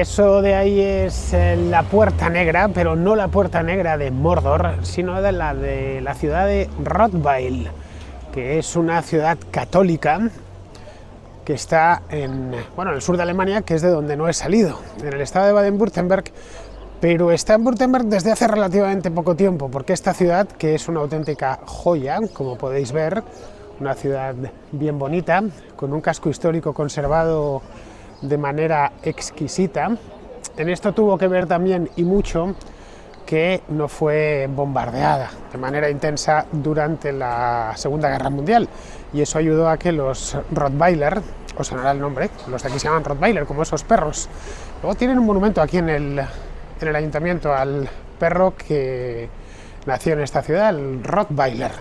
Eso de ahí es la Puerta Negra, pero no la Puerta Negra de Mordor, sino de la ciudad de Rothweil, que es una ciudad católica que está en el sur de Alemania, que es de donde no he salido, en el estado de Baden-Württemberg, pero está en Württemberg desde hace relativamente poco tiempo, porque esta ciudad, que es una auténtica joya, como podéis ver, una ciudad bien bonita, con un casco histórico conservado de manera exquisita. En esto tuvo que ver también y mucho que no fue bombardeada de manera intensa durante la Segunda Guerra Mundial, y eso ayudó a que los Rottweiler, os sonará el nombre, los de aquí se llaman Rottweiler, como esos perros. Luego tienen un monumento aquí en el ayuntamiento al perro que nació en esta ciudad, el Rottweiler.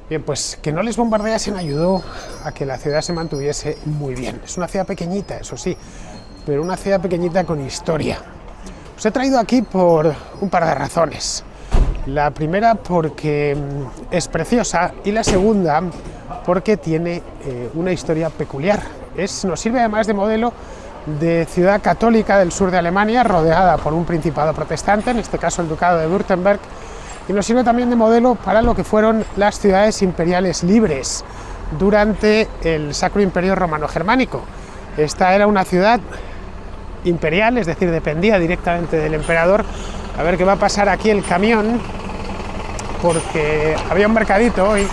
Bien, pues que no les bombardeasen ayudó a que la ciudad se mantuviese muy bien. Es una ciudad pequeñita, eso sí, pero una ciudad pequeñita con historia. Os he traído aquí por un par de razones. La primera porque es preciosa, y la segunda porque tiene una historia peculiar. Nos sirve además de modelo de ciudad católica del sur de Alemania, rodeada por un principado protestante, en este caso el ducado de Württemberg, y nos sirve también de modelo para lo que fueron las ciudades imperiales libres durante el Sacro Imperio Romano-Germánico. Esta era una ciudad imperial, es decir, dependía directamente del emperador. A ver qué va a pasar aquí el camión, porque había un mercadito hoy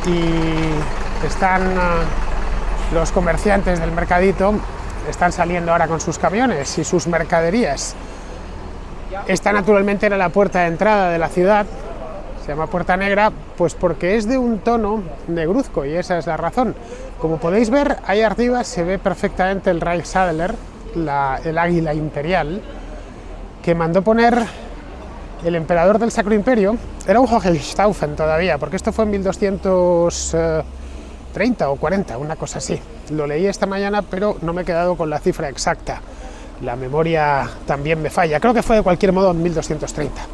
y están los comerciantes del mercadito, están saliendo ahora con sus camiones y sus mercaderías. Esta naturalmente era la puerta de entrada de la ciudad, se llama Puerta Negra, pues porque es de un tono negruzco, y esa es la razón. Como podéis ver, ahí arriba se ve perfectamente el Reichsadler, el águila imperial, que mandó poner el emperador del Sacro Imperio. Era un Hohenstaufen todavía, porque esto fue en 1230 o 40, una cosa así. Lo leí esta mañana, pero no me he quedado con la cifra exacta. La memoria también me falla. Creo que fue de cualquier modo en 1230.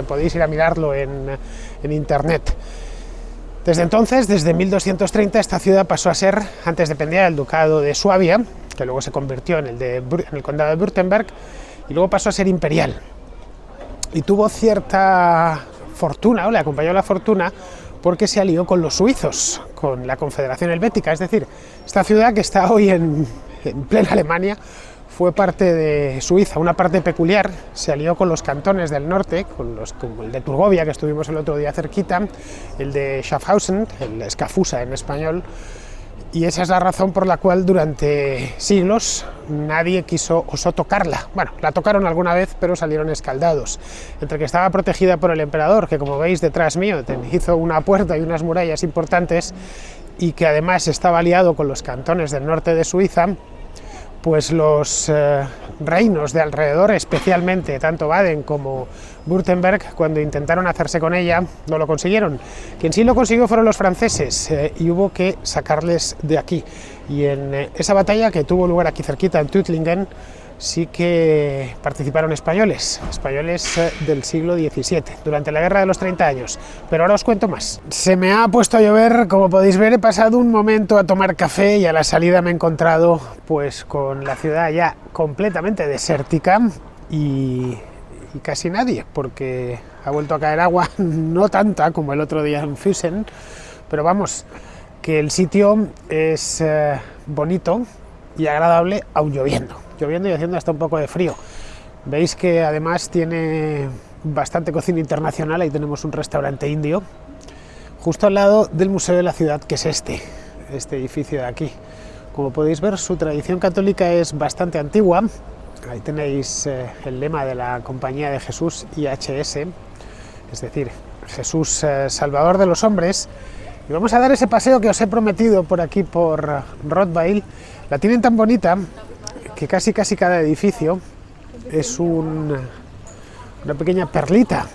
Podéis ir a mirarlo en internet. Desde entonces, desde 1230, esta ciudad pasó a ser, antes dependía del ducado de Suabia, que luego se convirtió en el condado de Württemberg, y luego pasó a ser imperial. Y tuvo cierta fortuna, o le acompañó la fortuna, porque se alió con los suizos, con la Confederación Helvética. Es decir, esta ciudad, que está hoy en plena Alemania, fue parte de Suiza, una parte peculiar. Se alió con los cantones del norte, como el de Turgovia, que estuvimos el otro día cerquita, el de Schaffhausen, el Scafusa en español, y esa es la razón por la cual durante siglos nadie osó tocarla. Bueno, la tocaron alguna vez, pero salieron escaldados. Entre que estaba protegida por el emperador, que como veis detrás mío hizo una puerta y unas murallas importantes, y que además estaba aliado con los cantones del norte de Suiza, pues los reinos de alrededor, especialmente tanto Baden como Württemberg, cuando intentaron hacerse con ella, no lo consiguieron. Quien sí lo consiguió fueron los franceses, y hubo que sacarles de aquí. Y en esa batalla, que tuvo lugar aquí cerquita, en Tuttlingen, sí que participaron españoles del siglo XVII, durante la Guerra de los 30 años. Pero ahora os cuento más. Se me ha puesto a llover, como podéis ver. He pasado un momento a tomar café, y a la salida me he encontrado pues con la ciudad ya completamente desértica y casi nadie, porque ha vuelto a caer agua, no tanta como el otro día en Füssen, pero vamos, que el sitio es bonito y agradable, aun lloviendo y haciendo hasta un poco de frío. Veis que además tiene bastante cocina internacional. Ahí tenemos un restaurante indio, justo al lado del Museo de la Ciudad, que es este edificio de aquí. Como podéis ver, su tradición católica es bastante antigua. Ahí tenéis el lema de la Compañía de Jesús, IHS, es decir, Jesús Salvador de los hombres. Y vamos a dar ese paseo que os he prometido por aquí, por Rothweil. La tienen tan bonita que casi cada edificio es una pequeña perlita.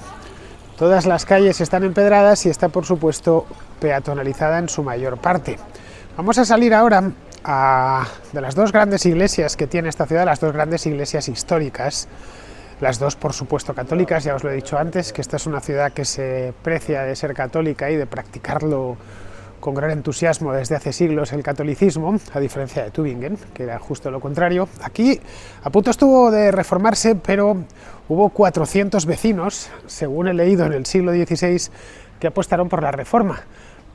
Todas las calles están empedradas y está, por supuesto, peatonalizada en su mayor parte. Vamos a salir ahora de las dos grandes iglesias que tiene esta ciudad, las dos grandes iglesias históricas, las dos, por supuesto, católicas. Ya os lo he dicho antes, que esta es una ciudad que se precia de ser católica y de practicarlo con gran entusiasmo desde hace siglos el catolicismo, a diferencia de Tübingen, que era justo lo contrario. Aquí a punto estuvo de reformarse, pero hubo 400 vecinos, según he leído en el siglo XVI, que apostaron por la reforma.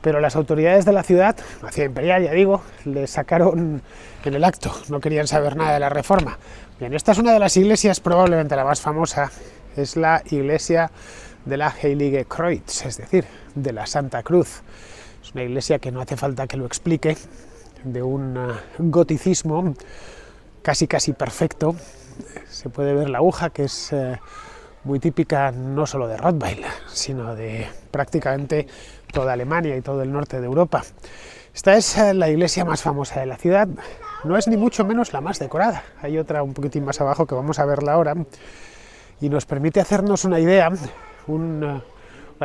Pero las autoridades de la ciudad, la ciudad imperial, ya digo, le sacaron en el acto, no querían saber nada de la reforma. Bien, esta es una de las iglesias, probablemente la más famosa, es la iglesia de la Heilige Kreuz, es decir, de la Santa Cruz. Es una iglesia que no hace falta que lo explique, de un goticismo casi perfecto. Se puede ver la aguja, que es muy típica no solo de Rottweil, sino de prácticamente toda Alemania y todo el norte de Europa. Esta es la iglesia más famosa de la ciudad, no es ni mucho menos la más decorada. Hay otra un poquitín más abajo que vamos a verla ahora, y nos permite hacernos una idea. Una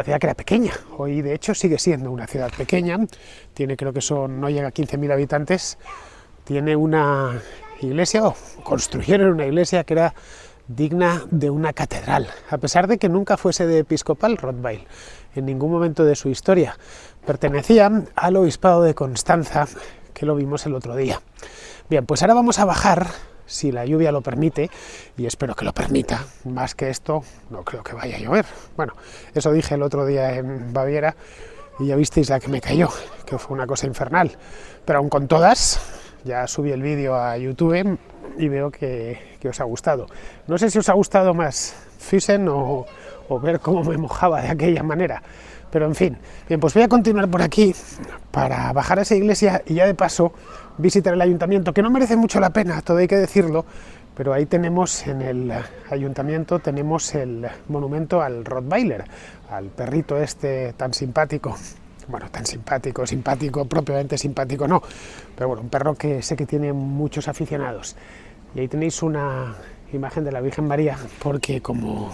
ciudad que era pequeña, hoy de hecho sigue siendo una ciudad pequeña, tiene, creo que no llega a 15.000 habitantes, tiene una iglesia, o construyeron una iglesia que era digna de una catedral, a pesar de que nunca fue sede episcopal Rottweil, en ningún momento de su historia. Pertenecía al obispado de Constanza, que lo vimos el otro día. Bien, pues ahora vamos a bajar, si la lluvia lo permite, y espero que lo permita. Más que esto, no creo que vaya a llover. Bueno, eso dije el otro día en Baviera, y ya visteis la que me cayó, que fue una cosa infernal. Pero aún con todas, ya subí el vídeo a YouTube y veo que os ha gustado. No sé si os ha gustado más Füssen o ver cómo me mojaba de aquella manera. Pero en fin, bien, pues voy a continuar por aquí para bajar a esa iglesia y ya de paso visitar el ayuntamiento, que no merece mucho la pena, todo hay que decirlo, pero ahí tenemos en el ayuntamiento tenemos el monumento al Rottweiler, al perrito este tan simpático. Bueno, tan simpático, propiamente simpático no, pero bueno, un perro que sé que tiene muchos aficionados. Y ahí tenéis una imagen de la Virgen María, porque como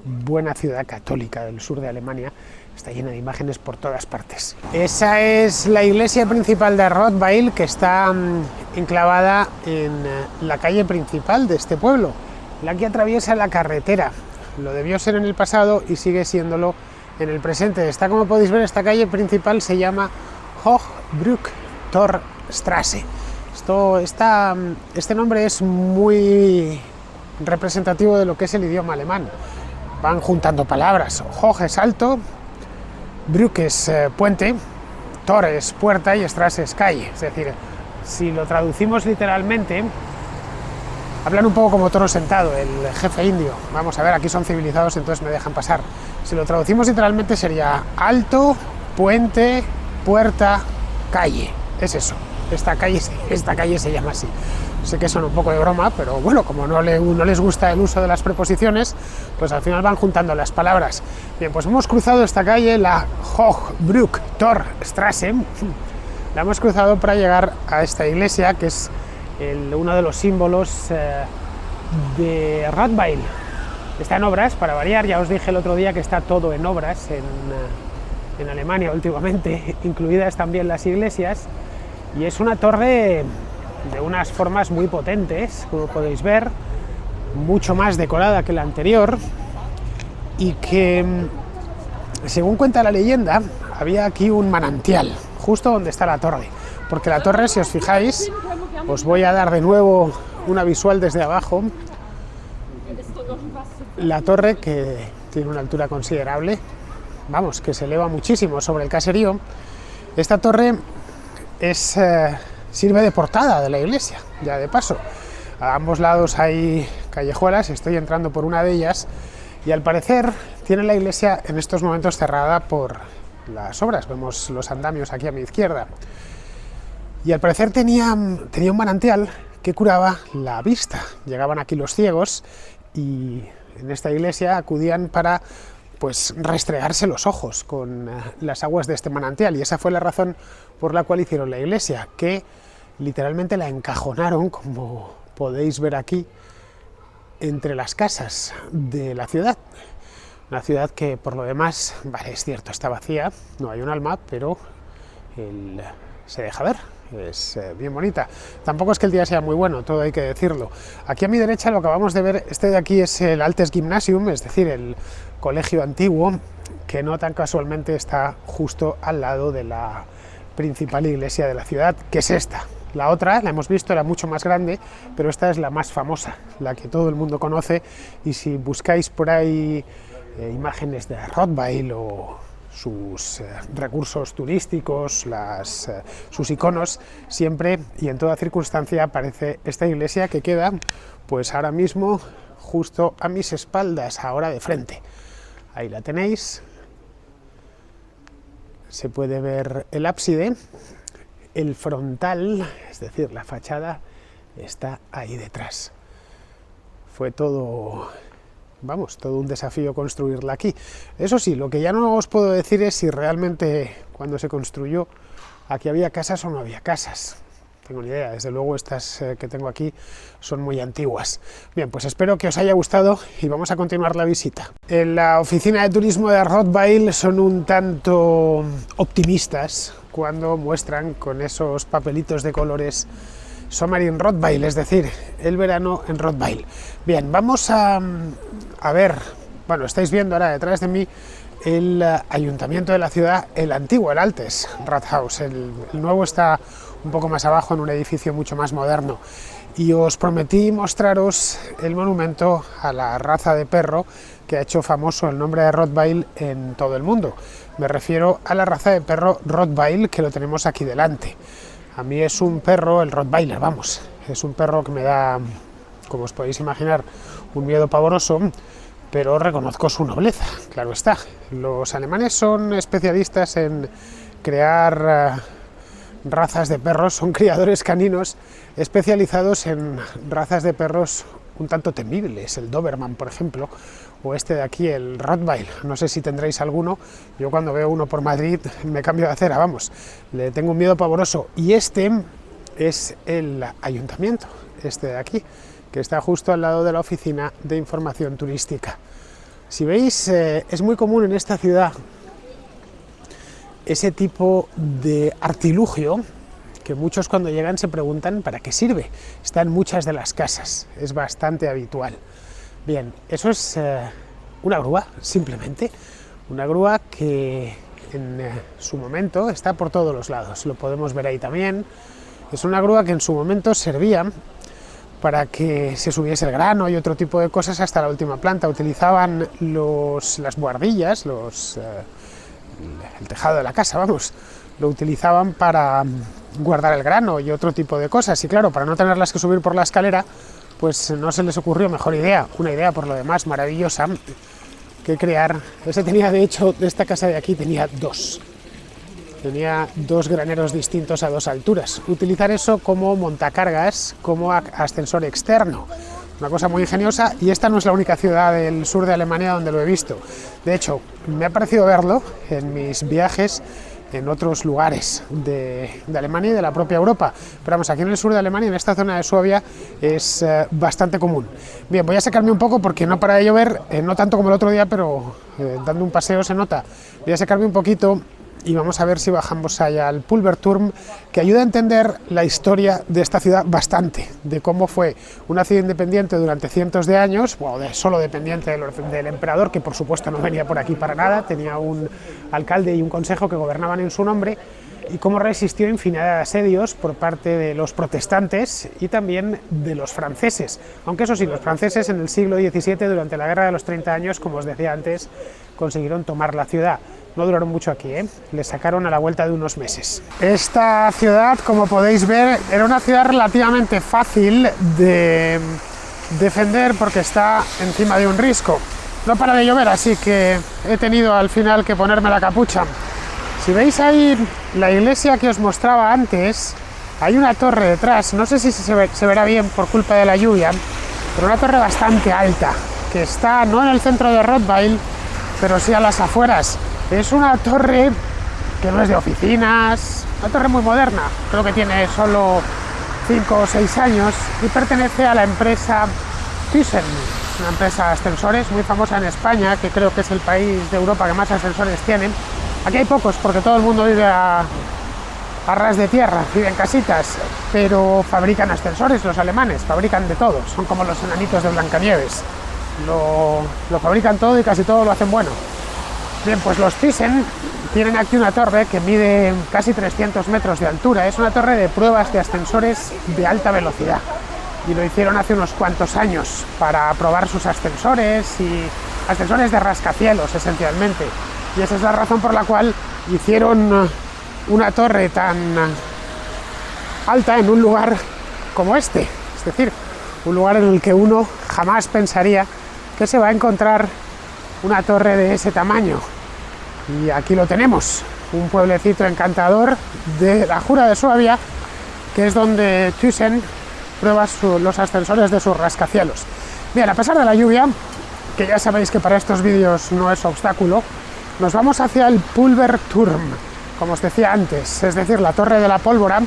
buena ciudad católica del sur de Alemania, está llena de imágenes por todas partes. Esa es la iglesia principal de Rottweil, que está enclavada en la calle principal de este pueblo, la que atraviesa la carretera. Lo debió ser en el pasado y sigue siéndolo en el presente. Esta, como podéis ver, esta calle principal se llama Hochbrücktorstraße. Este nombre es muy representativo de lo que es el idioma alemán. Van juntando palabras. Hoch es alto, Brück es puente, Tor es puerta y Straße es calle. Es decir, si lo traducimos literalmente, hablan un poco como toro sentado, el jefe indio. Vamos a ver, aquí son civilizados, entonces me dejan pasar. Si lo traducimos literalmente sería alto, puente, puerta, calle. Es eso. Esta calle se llama así. Sé que son un poco de broma, pero bueno, como no les gusta el uso de las preposiciones, pues al final van juntando las palabras. Bien, pues hemos cruzado esta calle, la Hochbrücktorstraße, la hemos cruzado para llegar a esta iglesia, que es uno de los símbolos de Rottweil. Está en obras, para variar, ya os dije el otro día que está todo en obras en Alemania últimamente, incluidas también las iglesias, y es una torre de unas formas muy potentes, como podéis ver, mucho más decorada que la anterior, y que, según cuenta la leyenda, había aquí un manantial, justo donde está la torre, porque la torre, si os fijáis, os voy a dar de nuevo una visual desde abajo. La torre, que tiene una altura considerable, vamos, que se eleva muchísimo sobre el caserío. Esta torre sirve de portada de la iglesia, ya de paso. A ambos lados hay callejuelas, estoy entrando por una de ellas, y al parecer tiene la iglesia en estos momentos cerrada por las obras. Vemos los andamios aquí a mi izquierda. Y al parecer tenía un manantial que curaba la vista. Llegaban aquí los ciegos y en esta iglesia acudían para, pues, restregarse los ojos con las aguas de este manantial, y esa fue la razón por la cual hicieron la iglesia, que literalmente la encajonaron, como podéis ver aquí, entre las casas de la ciudad. Una ciudad que, por lo demás, vale, es cierto, está vacía, no hay un alma, pero se deja ver es bien bonita. Tampoco es que el día sea muy bueno, todo hay que decirlo. Aquí a mi derecha lo que acabamos de ver, este de aquí es el Altes Gymnasium, es decir, el colegio antiguo, que no tan casualmente está justo al lado de la principal iglesia de la ciudad, que es esta. La otra, la hemos visto, era mucho más grande, pero esta es la más famosa, la que todo el mundo conoce, y si buscáis por ahí imágenes de Rothweil o sus recursos turísticos, sus iconos, siempre y en toda circunstancia aparece esta iglesia que queda pues ahora mismo justo a mis espaldas, ahora de frente. Ahí la tenéis, se puede ver el ábside, el frontal, es decir, la fachada, está ahí detrás. Fue todo... Vamos, todo un desafío construirla aquí. Eso sí, lo que ya no os puedo decir es si realmente cuando se construyó aquí había casas o no había casas. No tengo ni idea, desde luego estas que tengo aquí son muy antiguas. Bien, pues espero que os haya gustado y vamos a continuar la visita. En la oficina de turismo de Rothweil son un tanto optimistas cuando muestran con esos papelitos de colores Summer in Rothweil, es decir, el verano en Rothweil. Bien, vamos a ver, bueno, estáis viendo ahora detrás de mí el ayuntamiento de la ciudad, el antiguo, el Altes Rathaus. El nuevo está un poco más abajo en un edificio mucho más moderno. Y os prometí mostraros el monumento a la raza de perro que ha hecho famoso el nombre de Rothweil en todo el mundo. Me refiero a la raza de perro Rottweiler, que lo tenemos aquí delante. A mí es un perro, el Rottweiler, vamos, es un perro que me da, como os podéis imaginar, un miedo pavoroso, pero reconozco su nobleza, claro está. Los alemanes son especialistas en crear razas de perros, son criadores caninos especializados en razas de perros un tanto temibles, el Doberman, por ejemplo, o este de aquí, el Rottweiler. No sé si tendréis alguno, yo cuando veo uno por Madrid me cambio de acera, vamos, le tengo un miedo pavoroso. Y este es el ayuntamiento, este de aquí, que está justo al lado de la oficina de información turística. Si veis, es muy común en esta ciudad ese tipo de artilugio que muchos cuando llegan se preguntan para qué sirve. Está en muchas de las casas, es bastante habitual. Bien, eso es una grúa, simplemente, una grúa que en su momento está por todos los lados, lo podemos ver ahí también. Es una grúa que en su momento servía para que se subiese el grano y otro tipo de cosas hasta la última planta. Utilizaban las buhardillas, el tejado de la casa, vamos, lo utilizaban para guardar el grano y otro tipo de cosas, y claro, para no tenerlas que subir por la escalera, pues no se les ocurrió mejor idea, una idea por lo demás maravillosa, que crear, de hecho, de esta casa de aquí tenía dos graneros distintos a dos alturas, utilizar eso como montacargas, como ascensor externo, una cosa muy ingeniosa, y esta no es la única ciudad del sur de Alemania donde lo he visto. De hecho, me ha parecido verlo en mis viajes en otros lugares de Alemania y de la propia Europa, pero vamos, aquí en el sur de Alemania, en esta zona de Suabia, es bastante común. Bien, voy a secarme un poco porque no para de llover, no tanto como el otro día, pero dando un paseo se nota. Voy a secarme un poquito y vamos a ver si bajamos allá al Pulverturm, que ayuda a entender la historia de esta ciudad bastante, de cómo fue una ciudad independiente durante cientos de años, solo dependiente del emperador, que por supuesto no venía por aquí para nada, tenía un alcalde y un consejo que gobernaban en su nombre, y cómo resistió infinidad de asedios por parte de los protestantes y también de los franceses, aunque eso sí, los franceses en el siglo XVII, durante la Guerra de los 30 años, como os decía antes, consiguieron tomar la ciudad. No duraron mucho aquí, le sacaron a la vuelta de unos meses. Esta ciudad, como podéis ver, era una ciudad relativamente fácil de defender porque está encima de un risco. No para de llover, así que he tenido al final que ponerme la capucha. Si veis ahí la iglesia que os mostraba antes, hay una torre detrás, no sé si se verá bien por culpa de la lluvia, pero una torre bastante alta, que está no en el centro de Rottweil, pero sí a las afueras. Es una torre que no es de oficinas, una torre muy moderna, creo que tiene solo 5 o 6 años y pertenece a la empresa Thyssen, una empresa de ascensores muy famosa en España, que creo que es el país de Europa que más ascensores tienen. Aquí hay pocos porque todo el mundo vive a a ras de tierra, viven casitas, pero fabrican ascensores los alemanes, fabrican de todo, son como los enanitos de Blancanieves, lo fabrican todo y casi todo lo hacen bueno. Bien, pues los Thyssen tienen aquí una torre que mide casi 300 metros de altura, es una torre de pruebas de ascensores de alta velocidad y lo hicieron hace unos cuantos años para probar sus ascensores y ascensores de rascacielos esencialmente, y esa es la razón por la cual hicieron una torre tan alta en un lugar como este, es decir, un lugar en el que uno jamás pensaría que se va a encontrar una torre de ese tamaño. Y aquí lo tenemos, un pueblecito encantador de la Jura de Suabia, que es donde Thyssen prueba los ascensores de sus rascacielos. Bien, a pesar de la lluvia, que ya sabéis que para estos vídeos no es obstáculo, nos vamos hacia el Pulverturm, como os decía antes, es decir, la Torre de la Pólvora,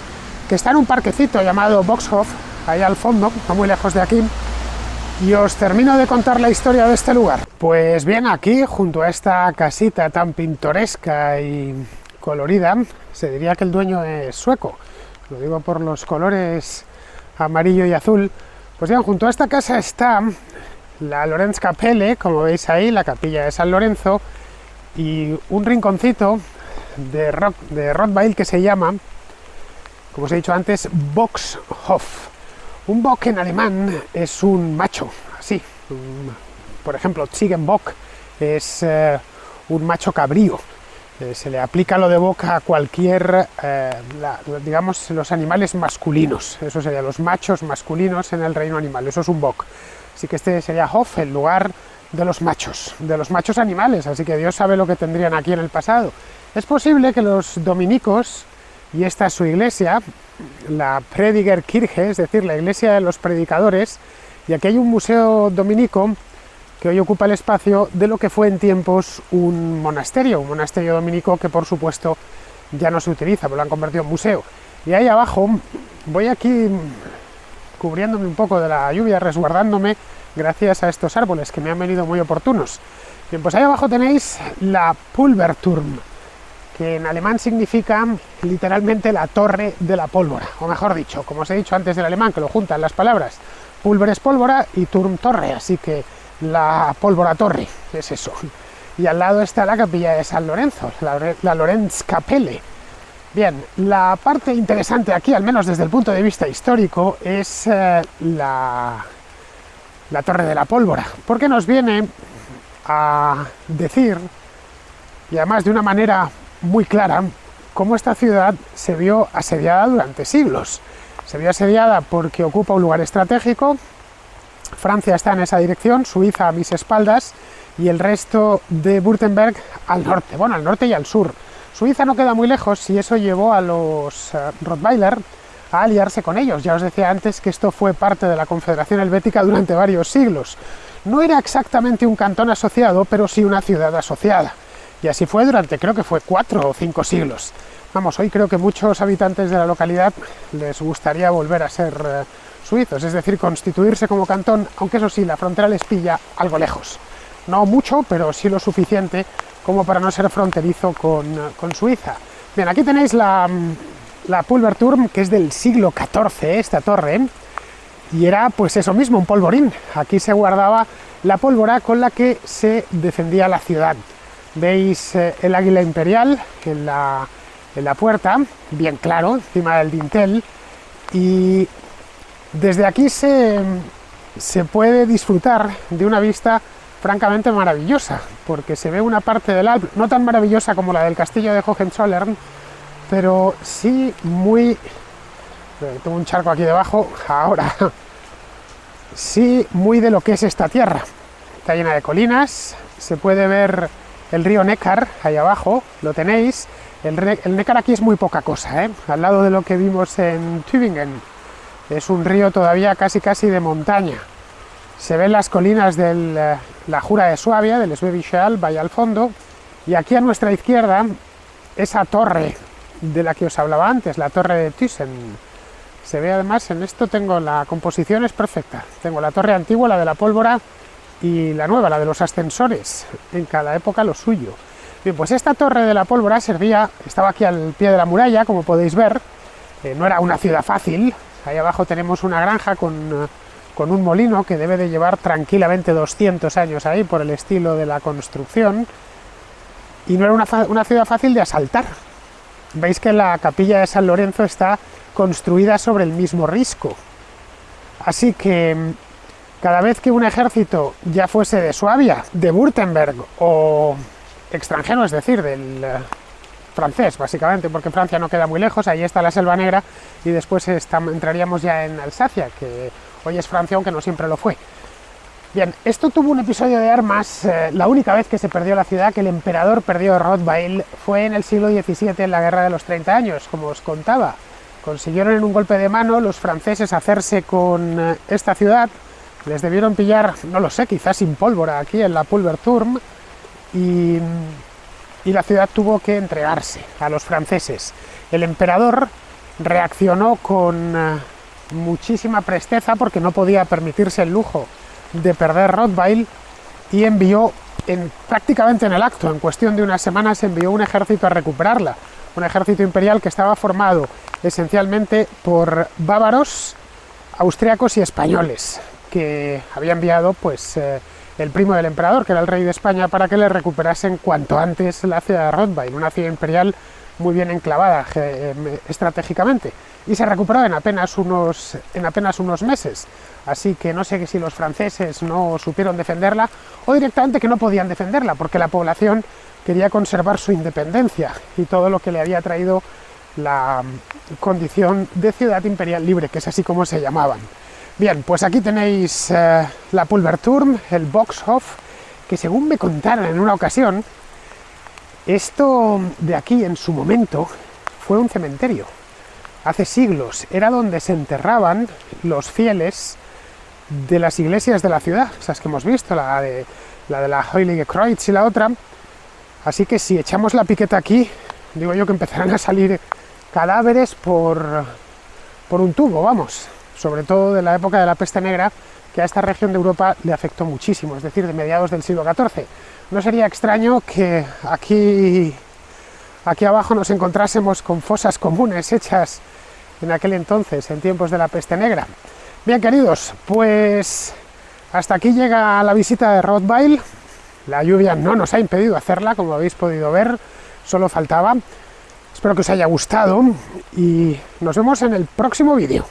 que está en un parquecito llamado Boxhof, ahí al fondo, no muy lejos de aquí, y os termino de contar la historia de este lugar. Pues bien, aquí, junto a esta casita tan pintoresca y colorida, se diría que el dueño es sueco, lo digo por los colores amarillo y azul. Pues bien, junto a esta casa está la Lorenzkapelle, como veis ahí, la capilla de San Lorenzo, y un rinconcito de Rottweil que se llama, como os he dicho antes, Boxhof. Un Bock en alemán es un macho, así. Por ejemplo, Ziegenbock es un macho cabrío. Se le aplica lo de boca a cualquier, digamos, los animales masculinos. Eso sería los machos masculinos en el reino animal. Eso es un Bock. Así que este sería Hof, el lugar de los machos animales. Así que Dios sabe lo que tendrían aquí en el pasado. Es posible que los dominicos, y esta es su iglesia, la Predigerkirche, es decir, la iglesia de los predicadores, y aquí hay un museo dominico que hoy ocupa el espacio de lo que fue en tiempos un monasterio dominico que por supuesto ya no se utiliza, pero lo han convertido en museo. Y ahí abajo, voy aquí cubriéndome un poco de la lluvia, resguardándome gracias a estos árboles que me han venido muy oportunos. Bien, pues ahí abajo tenéis la Pulverturm, que en alemán significa literalmente la torre de la pólvora, o mejor dicho, como os he dicho antes del alemán, que lo juntan las palabras, pulver es pólvora y Turm torre, así que la pólvora torre es eso. Y al lado está la capilla de San Lorenzo, la Lorenzkapelle. Bien, la parte interesante aquí, al menos desde el punto de vista histórico, es la torre de la pólvora, porque nos viene a decir, y además de una manera muy clara, cómo esta ciudad se vio asediada durante siglos. Se vio asediada porque ocupa un lugar estratégico, Francia está en esa dirección, Suiza a mis espaldas y el resto de Württemberg al norte, bueno, al norte y al sur. Suiza no queda muy lejos y eso llevó a los Rottweiler a aliarse con ellos. Ya os decía antes que esto fue parte de la Confederación Helvética durante varios siglos. No era exactamente un cantón asociado, pero sí una ciudad asociada. Y así fue durante, creo que fue 4 o 5 siglos. Vamos, hoy creo que muchos habitantes de la localidad les gustaría volver a ser suizos, es decir, constituirse como cantón, aunque eso sí, la frontera les pilla algo lejos. No mucho, pero sí lo suficiente como para no ser fronterizo con Suiza. Bien, aquí tenéis la Pulverturm, que es del siglo XIV, esta torre, y era pues eso mismo, un polvorín. Aquí se guardaba la pólvora con la que se defendía la ciudad. Veis el águila imperial en la puerta, bien claro, encima del dintel, y desde aquí se puede disfrutar de una vista francamente maravillosa, porque se ve una parte del Alp, no tan maravillosa como la del castillo de Hohenzollern, pero sí muy... Tengo un charco aquí debajo, ahora. Sí, muy de lo que es esta tierra. Está llena de colinas, se puede ver el río Neckar, ahí abajo, lo tenéis. El Neckar aquí es muy poca cosa, al lado de lo que vimos en Tübingen. Es un río todavía casi de montaña. Se ven las colinas de la Jura de Suabia, del Schwäbische Alb, ahí al fondo. Y aquí a nuestra izquierda, esa torre de la que os hablaba antes, la torre de Thyssen. Se ve además, en esto tengo la composición es perfecta. Tengo la torre antigua, la de la pólvora, y la nueva, la de los ascensores. En cada época lo suyo. Bien, pues esta torre de la pólvora estaba aquí al pie de la muralla, como podéis ver. No era una ciudad fácil. Ahí abajo tenemos una granja con un molino que debe de llevar tranquilamente 200 años ahí por el estilo de la construcción. Y no era una ciudad fácil de asaltar. Veis que la capilla de San Lorenzo está construida sobre el mismo risco. Así que cada vez que un ejército, ya fuese de Suabia, de Württemberg o extranjero, es decir, del francés, básicamente, porque Francia no queda muy lejos, ahí está la Selva Negra, y después entraríamos ya en Alsacia, que hoy es Francia, aunque no siempre lo fue. Bien, esto tuvo un episodio de armas. La única vez que se perdió la ciudad, que el emperador perdió Rottweil, fue en el siglo XVII, en la Guerra de los 30 años, como os contaba. Consiguieron en un golpe de mano los franceses hacerse con esta ciudad. Les debieron pillar, no lo sé, quizás sin pólvora, aquí en la Pulverturm, y la ciudad tuvo que entregarse a los franceses. El emperador reaccionó con muchísima presteza, porque no podía permitirse el lujo de perder Rottweil, y envió, prácticamente en el acto, en cuestión de unas semanas, envió un ejército a recuperarla. Un ejército imperial que estaba formado esencialmente por bávaros, austriacos y españoles, que había enviado pues el primo del emperador, que era el rey de España, para que le recuperasen cuanto antes la ciudad de Rottweil, una ciudad imperial muy bien enclavada estratégicamente, y se recuperó en apenas unos meses. Así que no sé si los franceses no supieron defenderla, o directamente que no podían defenderla, porque la población quería conservar su independencia y todo lo que le había traído la condición de ciudad imperial libre, que es así como se llamaban. Bien, pues aquí tenéis la Pulverturm, el Boxhof, que según me contaron en una ocasión, esto de aquí en su momento fue un cementerio. Hace siglos era donde se enterraban los fieles de las iglesias de la ciudad, esas que hemos visto, la de la Heilige Kreuz y la otra. Así que si echamos la piqueta aquí, digo yo que empezarán a salir cadáveres por un tubo, vamos, sobre todo de la época de la peste negra, que a esta región de Europa le afectó muchísimo, es decir, de mediados del siglo XIV. No sería extraño que aquí abajo nos encontrásemos con fosas comunes hechas en aquel entonces, en tiempos de la peste negra. Bien, queridos, pues hasta aquí llega la visita de Rottweil. La lluvia no nos ha impedido hacerla, como habéis podido ver, solo faltaba. Espero que os haya gustado y nos vemos en el próximo vídeo.